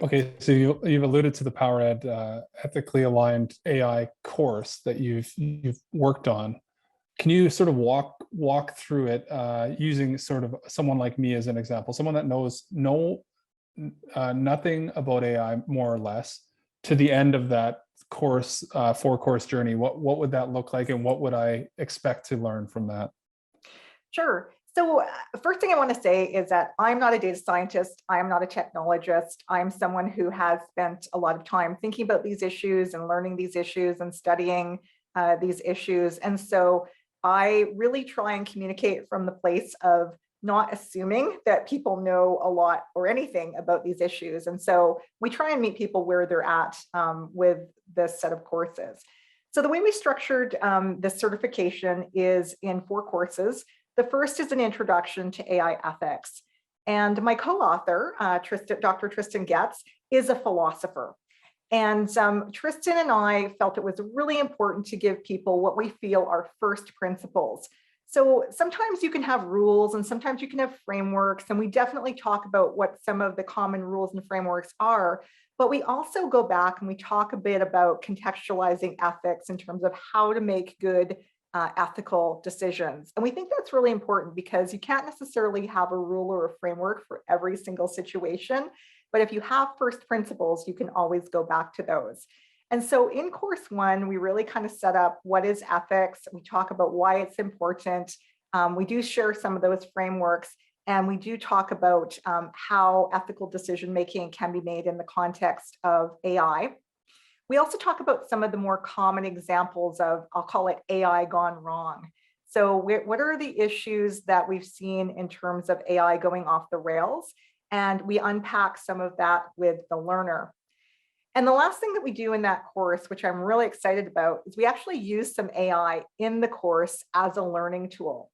Okay, so you've alluded to the PowerED ethically aligned AI course that you've worked on. Can you sort of walk through it using sort of someone like me as an example, someone that knows nothing about AI more or less to the end of that course, 4-course journey? What would that look like, and what would I expect to learn from that? Sure. So first thing I want to say is that I'm not a data scientist. I am not a technologist. I'm someone who has spent a lot of time thinking about these issues and learning these issues and studying these issues. And so I really try and communicate from the place of not assuming that people know a lot or anything about these issues. And so we try and meet people where they're at with this set of courses. So the way we structured this certification is in 4 courses. The first is an introduction to AI ethics. And my co-author, Dr. Tristan Getz, is a philosopher. And Tristan and I felt it was really important to give people what we feel are first principles. So sometimes you can have rules and sometimes you can have frameworks, and we definitely talk about what some of the common rules and frameworks are, but we also go back and we talk a bit about contextualizing ethics in terms of how to make good ethical decisions. And we think that's really important because you can't necessarily have a rule or a framework for every single situation. But if you have first principles, you can always go back to those. And so in course 1, we really kind of set up what is ethics. We talk about why it's important. We do share some of those frameworks, and we do talk about how ethical decision-making can be made in the context of AI. We also talk about some of the more common examples of, I'll call it AI gone wrong. So what are the issues that we've seen in terms of AI going off the rails? And we unpack some of that with the learner. And the last thing that we do in that course, which I'm really excited about, is we actually use some AI in the course as a learning tool.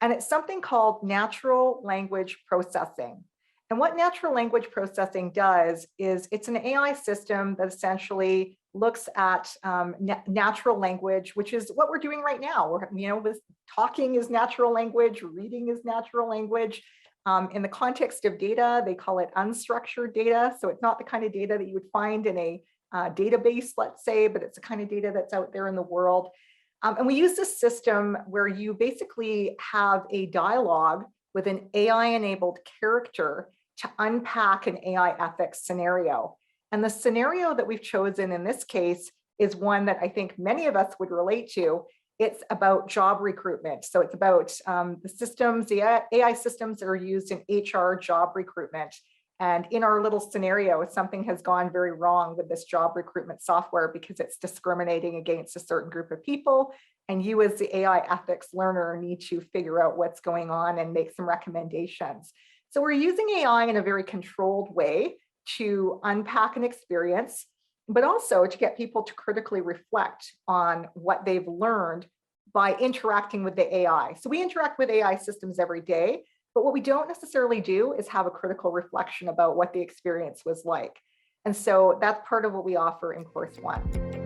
And it's something called natural language processing. And what natural language processing does is it's an AI system that essentially looks at natural language, which is what we're doing right now. With talking is natural language, reading is natural language. In the context of data, they call it unstructured data. So it's not the kind of data that you would find in a database, let's say, but it's the kind of data that's out there in the world. And we use this system where you basically have a dialogue with an AI-enabled character to unpack an AI ethics scenario. And the scenario that we've chosen in this case is one that I think many of us would relate to. It's about job recruitment. So it's about the AI systems that are used in HR job recruitment. And in our little scenario, something has gone very wrong with this job recruitment software because it's discriminating against a certain group of people. And you as the AI ethics learner need to figure out what's going on and make some recommendations. So we're using AI in a very controlled way to unpack an experience, but also to get people to critically reflect on what they've learned by interacting with the AI. So we interact with AI systems every day, but what we don't necessarily do is have a critical reflection about what the experience was like. And so that's part of what we offer in course 1.